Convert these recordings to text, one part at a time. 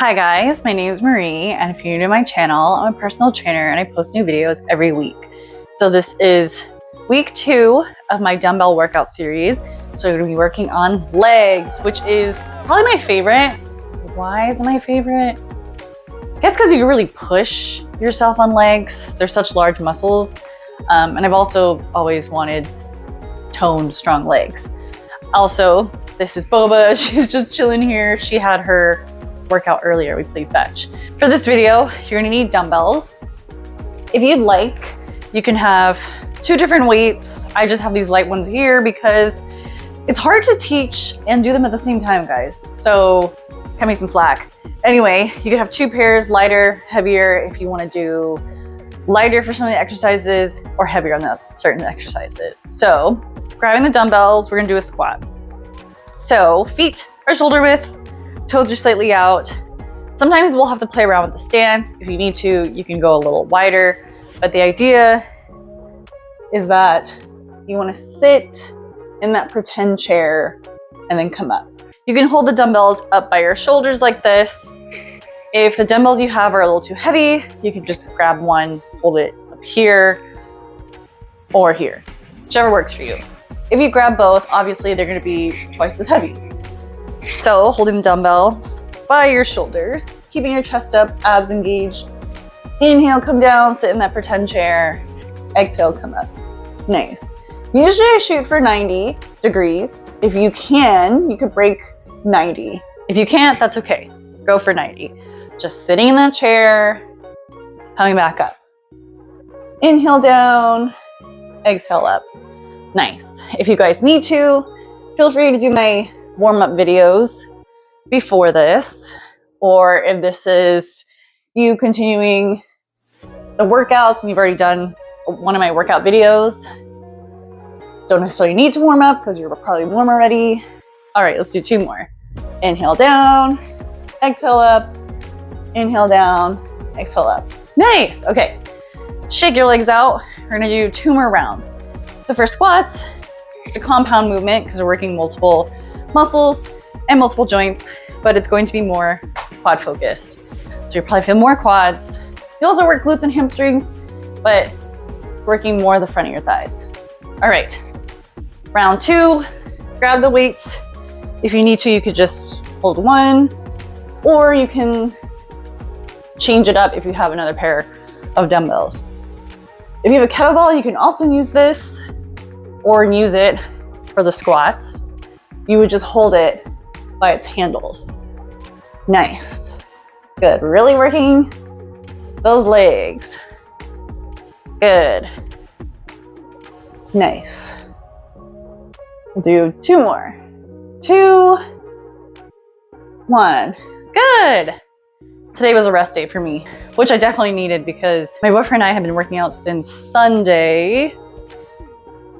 Hi guys, my name is Marie, and if you're new to my channel, I'm a personal trainer and I post new videos every week. So this is week 2 of my dumbbell workout series. So we're going to be working on legs, which is probably my favorite. Why is it my favorite? I guess because you really push yourself on legs. They're such large muscles. And I've also always wanted toned, strong legs. Also, this is Boba. She's just chilling here. She had her workout earlier. We played fetch. For this video, you're gonna need dumbbells. If you'd like, you can have 2 different weights. I just have these light ones here because it's hard to teach and do them at the same time, guys. So cut me some slack. Anyway, you can have 2 pairs, lighter, heavier if you want to do lighter for some of the exercises or heavier on the certain exercises. So grabbing the dumbbells, we're gonna do a squat. So feet are shoulder width, toes are slightly out. Sometimes we'll have to play around with the stance. If you need to, you can go a little wider. But the idea is that you want to sit in that pretend chair and then come up. You can hold the dumbbells up by your shoulders like this. If the dumbbells you have are a little too heavy, you can just grab one, hold it up here or here, whichever works for you. If you grab both, obviously they're going to be twice as heavy. So holding the dumbbells by your shoulders, keeping your chest up, abs engaged. Inhale, come down, sit in that pretend chair. Exhale, come up. Nice. Usually I shoot for 90 degrees. If you can, you could break 90. If you can't, that's okay. Go for 90. Just sitting in that chair, coming back up. Inhale down, exhale up. Nice. If you guys need to, feel free to do my warm-up videos before this, or if this is you continuing the workouts and you've already done one of my workout videos, don't necessarily need to warm up because you're probably warm already. All right, let's do 2 more. Inhale down, exhale up, inhale down, exhale up. Nice. Okay, shake your legs out. We're gonna do 2 more rounds. So for squats, the compound movement, because we're working multiple muscles and multiple joints, but it's going to be more quad focused. So you'll probably feel more quads. You also work glutes and hamstrings, but working more the front of your thighs. All right, round 2, grab the weights. If you need to, you could just hold one, or you can change it up if you have another pair of dumbbells. If you have a kettlebell, you can also use this or use it for the squats. You would just hold it by its handles. Nice. Good. Really working those legs. Good. Nice. We'll do 2 more. 2, 1. Good. Today was a rest day for me, which I definitely needed because my boyfriend and I have been working out since Sunday.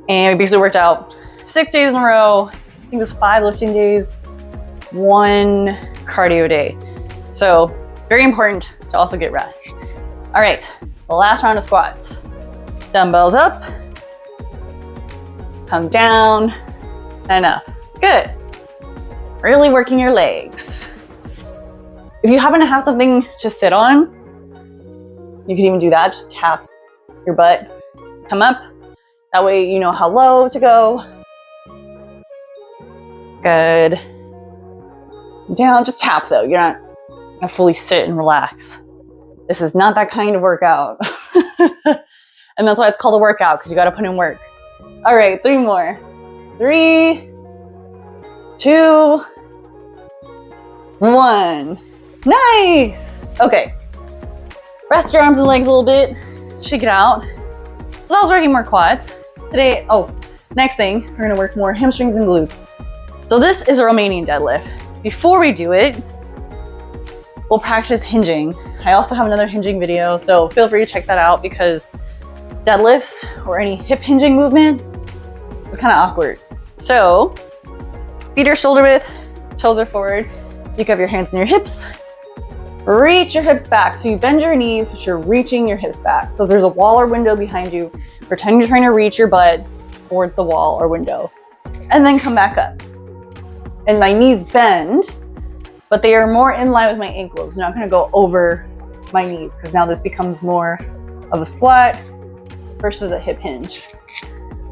And we basically worked out 6 days in a row. I think it was 5 lifting days, 1 cardio day. So very important to also get rest. All right, the last round of squats. Dumbbells up, come down, and up. Good. Really working your legs. If you happen to have something to sit on, you can even do that. Just tap your butt, come up. That way you know how low to go. Good. Down, just tap though. You're not gonna fully sit and relax. This is not that kind of workout. And that's why it's called a workout, because you gotta put in work. All right, 3 more. 3, 2, 1. Nice. Okay. Rest your arms and legs a little bit. Shake it out. So I was working more quads. Today, next thing, we're gonna work more hamstrings and glutes. So this is a Romanian deadlift. Before we do it, we'll practice hinging. I also have another hinging video, so feel free to check that out because deadlifts or any hip hinging movement is kind of awkward. So feet are shoulder width, toes are forward. You can have your hands in your hips. Reach your hips back. So you bend your knees, but you're reaching your hips back. So if there's a wall or window behind you, pretend you're trying to reach your butt towards the wall or window. And then come back up. And my knees bend, but they are more in line with my ankles. Not gonna go over my knees because now this becomes more of a squat versus a hip hinge.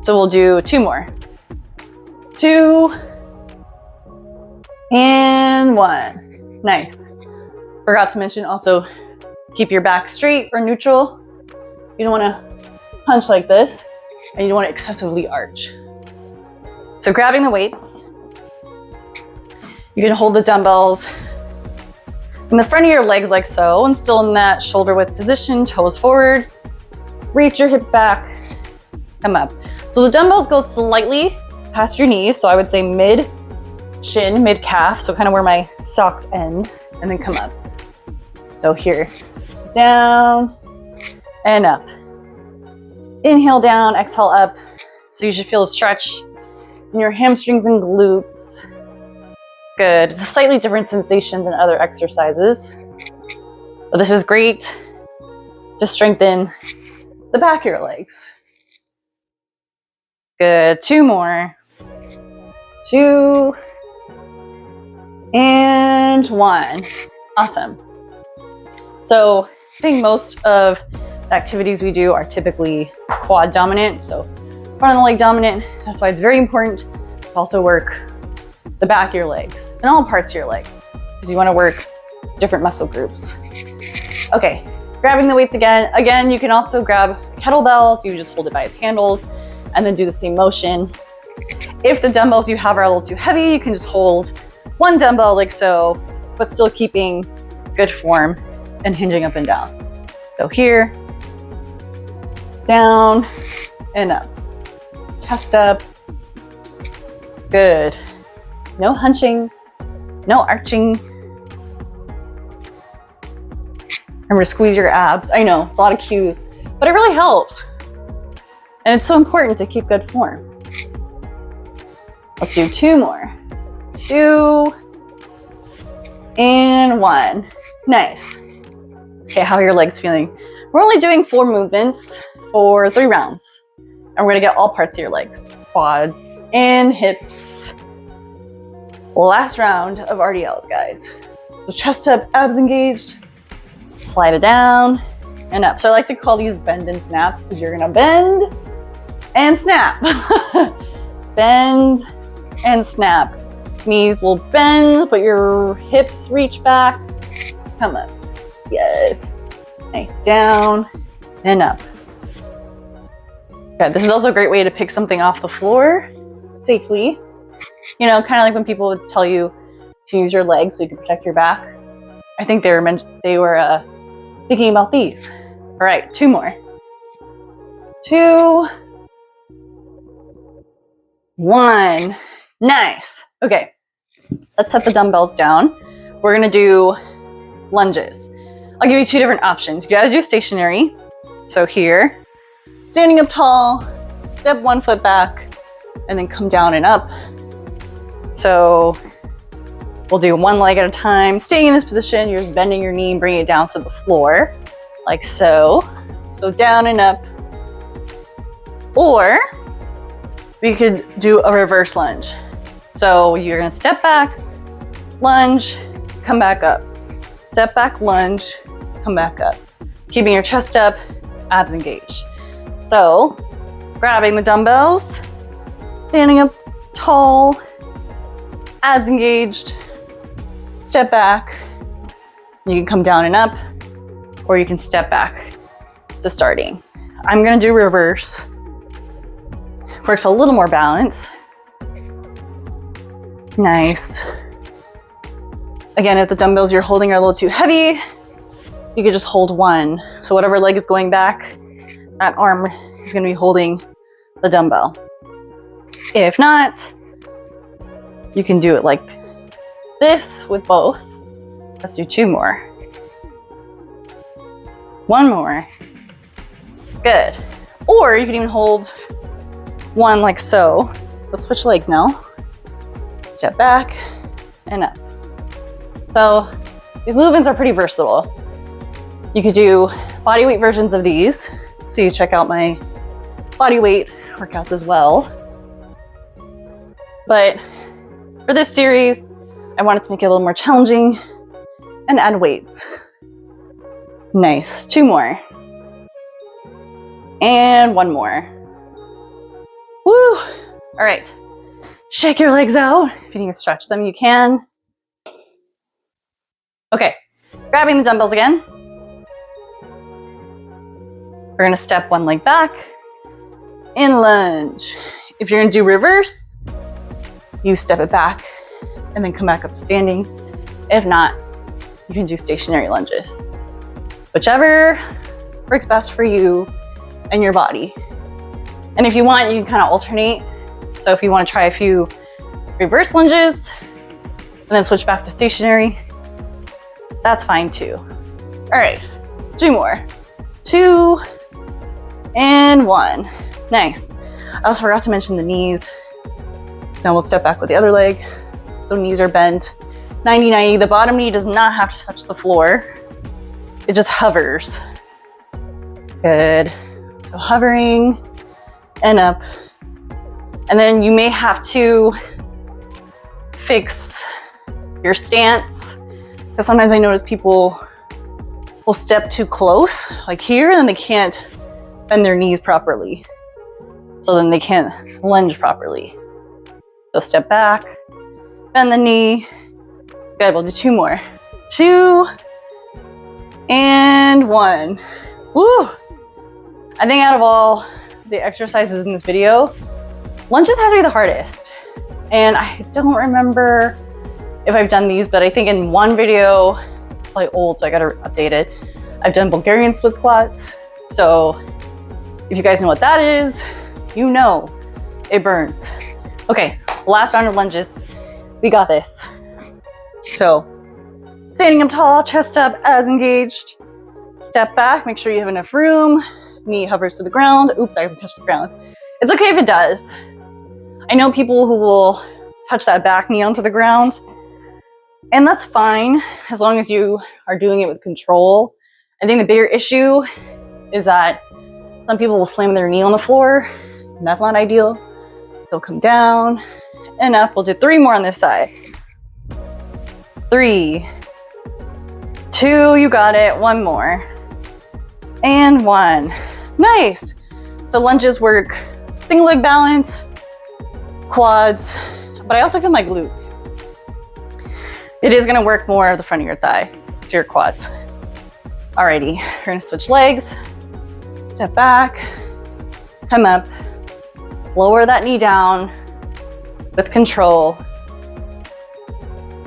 So we'll do 2 more. 2 and 1. Nice. Forgot to mention also, keep your back straight or neutral. You don't wanna punch like this, and you don't wanna excessively arch. So grabbing the weights, you can hold the dumbbells in the front of your legs like so, and still in that shoulder width position, toes forward, reach your hips back, come up. So the dumbbells go slightly past your knees, so I would say mid shin, mid calf, so kind of where my socks end, and then come up. So here, down and up. Inhale down, exhale up. So you should feel a stretch in your hamstrings and glutes. Good. It's a slightly different sensation than other exercises, but this is great to strengthen the back of your legs. Good. 2 more. 2 and 1. Awesome. So I think most of the activities we do are typically quad dominant, so front of the leg dominant. That's why it's very important to also work the back of your legs and all parts of your legs, because you want to work different muscle groups. Okay, grabbing the weights again. Again, you can also grab kettlebells. You just hold it by its handles and then do the same motion. If the dumbbells you have are a little too heavy, you can just hold 1 dumbbell like so, but still keeping good form and hinging up and down. So here, down and up. Chest up. Good. No hunching, no arching. Remember to squeeze your abs. I know, it's a lot of cues, but it really helps. And it's so important to keep good form. Let's do 2 more. 2 and 1. Nice. Okay, how are your legs feeling? We're only doing 4 movements for 3 rounds. And we're gonna get all parts of your legs. Quads and hips. Last round of RDLs, guys. So chest up, abs engaged. Slide it down and up. So I like to call these bend and snap because you're gonna bend and snap. Bend and snap. Knees will bend, but your hips reach back. Come up. Yes. Nice. Down and up. Okay, this is also a great way to pick something off the floor safely. You know, kind of like when people would tell you to use your legs so you can protect your back. I think they were thinking about these. All right, 2 more. 2, 1. Nice. Okay, let's set the dumbbells down. We're gonna do lunges. I'll give you 2 different options. You gotta do stationary. So here, standing up tall, step 1 foot back, and then come down and up. So we'll do 1 leg at a time. Staying in this position, you're just bending your knee and bringing it down to the floor, like so. So down and up. Or we could do a reverse lunge. So you're gonna step back, lunge, come back up. Step back, lunge, come back up. Keeping your chest up, abs engaged. So grabbing the dumbbells, standing up tall, abs engaged, step back. You can come down and up, or you can step back to starting. I'm gonna do reverse. Works a little more balance. Nice. Again, if the dumbbells you're holding are a little too heavy, you could just hold 1. So whatever leg is going back, that arm is gonna be holding the dumbbell. If not, you can do it like this with both. Let's do 2 more. 1 more. Good. Or you can even hold 1 like so. Let's switch legs now. Step back and up. So these movements are pretty versatile. You could do body weight versions of these. So you check out my body weight workouts as well. But for this series, I wanted to make it a little more challenging and add weights. Nice. 2 more. And 1 more. Woo! All right. Shake your legs out. If you need to stretch them, you can. Okay. Grabbing the dumbbells again. We're gonna step 1 leg back and lunge. If you're gonna do reverse, you step it back and then come back up to standing. If not, you can do stationary lunges. Whichever works best for you and your body. And if you want, you can kind of alternate. So if you want to try a few reverse lunges and then switch back to stationary, that's fine too. All right, 2 more. 2 and 1. Nice. I also forgot to mention the knees. Now we'll step back with the other leg. So knees are bent 90-90. The bottom knee does not have to touch the floor. It just hovers. Good. So hovering and up. And then you may have to fix your stance, because sometimes I notice people will step too close, like here, and then they can't bend their knees properly. So then they can't lunge properly. So step back, bend the knee. Good, we'll do 2 more. 2 and 1. Woo! I think out of all the exercises in this video, lunges have to be the hardest. And I don't remember if I've done these, but I think in one video, probably old, so I gotta update it, I've done Bulgarian split squats. So if you guys know what that is, you know it burns. Okay, last round of lunges. We got this. So standing up tall, chest up, abs engaged. Step back, make sure you have enough room. Knee hovers to the ground. Oops, I have to touch the ground. It's okay if it does. I know people who will touch that back knee onto the ground, and that's fine as long as you are doing it with control. I think the bigger issue is that some people will slam their knee on the floor, and that's not ideal. So come down and up. We'll do 3 more on this side. 3, 2, you got it. 1 more. And 1. Nice. So lunges work single leg balance, quads, but I also feel my glutes. It is gonna work more of the front of your thigh, so your quads. Alrighty, we're gonna switch legs. Step back, come up, lower that knee down with control.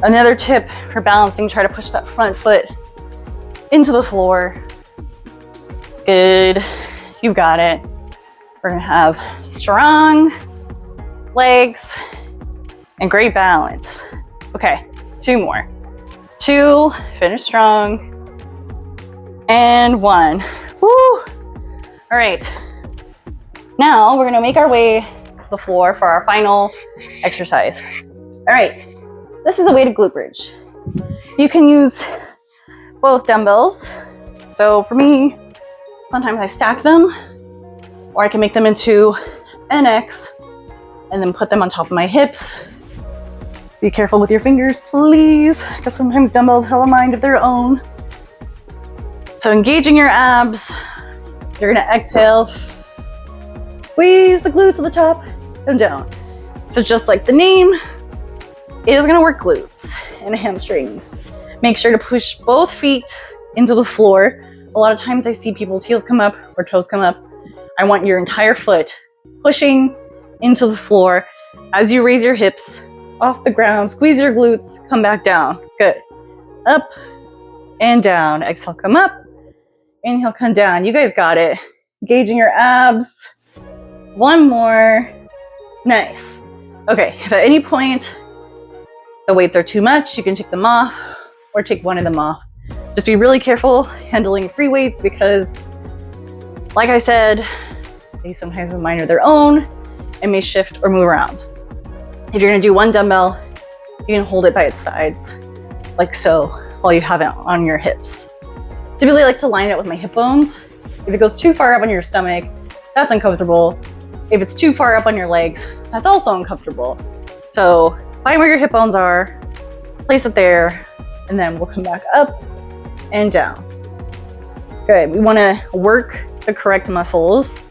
Another tip for balancing, try to push that front foot into the floor. Good, you got it. We're gonna have strong legs and great balance. Okay, 2 more. 2, finish strong. And 1. Woo! All right, now we're gonna make our way to the floor for our final exercise. All right, this is a weighted glute bridge. You can use both dumbbells. So for me, sometimes I stack them, or I can make them into an X and then put them on top of my hips. Be careful with your fingers, please, because sometimes dumbbells have a mind of their own. So engaging your abs, you're gonna exhale, squeeze the glutes at the top and down. So just like the name, it is gonna work glutes and hamstrings. Make sure to push both feet into the floor. A lot of times I see people's heels come up or toes come up. I want your entire foot pushing into the floor as you raise your hips off the ground, squeeze your glutes, come back down. Good. Up and down. Exhale, come up. Inhale, come down. You guys got it. Engaging your abs. 1 more. Nice. Okay, if at any point the weights are too much, you can take them off or take one of them off. Just be really careful handling free weights because, like I said, they sometimes have a mind of their own and may shift or move around. If you're gonna do one dumbbell, you can hold it by its sides, like so, while you have it on your hips. Typically I like to line it with my hip bones. If it goes too far up on your stomach, that's uncomfortable. If it's too far up on your legs, that's also uncomfortable. So find where your hip bones are, place it there, and then we'll come back up and down. Good. We want to work the correct muscles,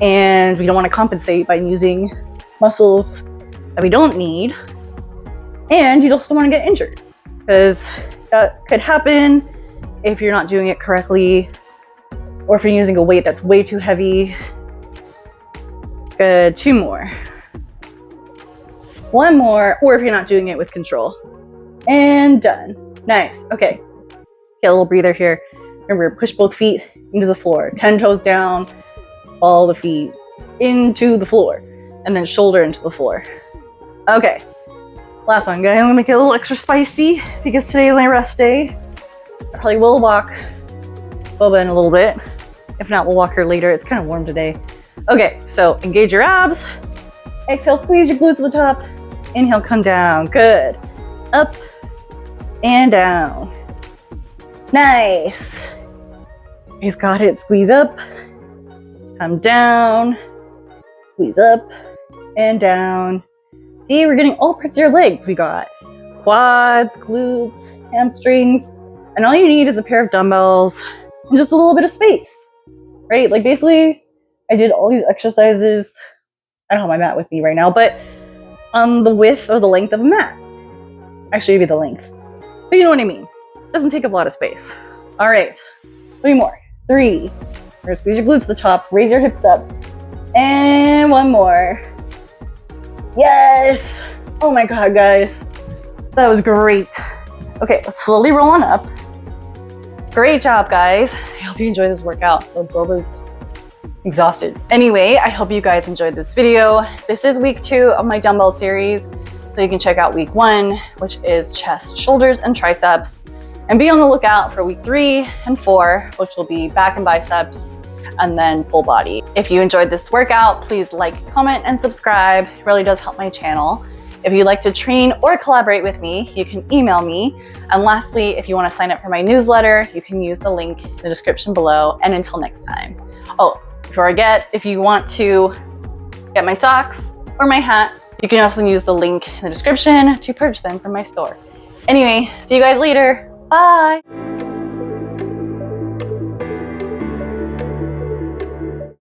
and we don't want to compensate by using muscles that we don't need. And you just don't want to get injured, because that could happen if you're not doing it correctly, or if you're using a weight that's way too heavy. Good. 2 more. 1 more, or if you're not doing it with control. And done. Nice. Okay. Get a little breather here. Remember, push both feet into the floor. 10 toes down, all the feet into the floor, and then shoulder into the floor. Okay. Last one, guys. I'm gonna make it a little extra spicy because today is my rest day. I probably will walk Boba in a little bit. If not, we'll walk her later. It's kind of warm today. Okay, so engage your abs. Exhale, squeeze your glutes to the top. Inhale, come down. Good. Up and down. Nice. He's got it. Squeeze up. Come down. Squeeze up and down. See, we're getting all parts of your legs. We got quads, glutes, hamstrings, and all you need is a pair of dumbbells and just a little bit of space, right? Like basically, I did all these exercises. I don't have my mat with me right now, but on the width or the length of a mat. Actually, it'd be the length, but you know what I mean. It doesn't take up a lot of space. All right, 3 more. 3. We're gonna squeeze your glutes to the top, raise your hips up, and 1 more. Yes! Oh my God, guys. That was great. Okay, let's slowly roll on up. Great job, guys. I hope you enjoyed this workout. So Boba's exhausted. Anyway, I hope you guys enjoyed this video. This is week 2 of my dumbbell series. So you can check out week 1, which is chest, shoulders, and triceps. And be on the lookout for week 3 and 4, which will be back and biceps, and then full body. If you enjoyed this workout, please like, comment, and subscribe. It really does help my channel. If you'd like to train or collaborate with me, you can email me. And lastly, if you want to sign up for my newsletter, you can use the link in the description below. And until next time. Oh, before I forget, if you want to get my socks or my hat, you can also use the link in the description to purchase them from my store. Anyway, see you guys later. Bye.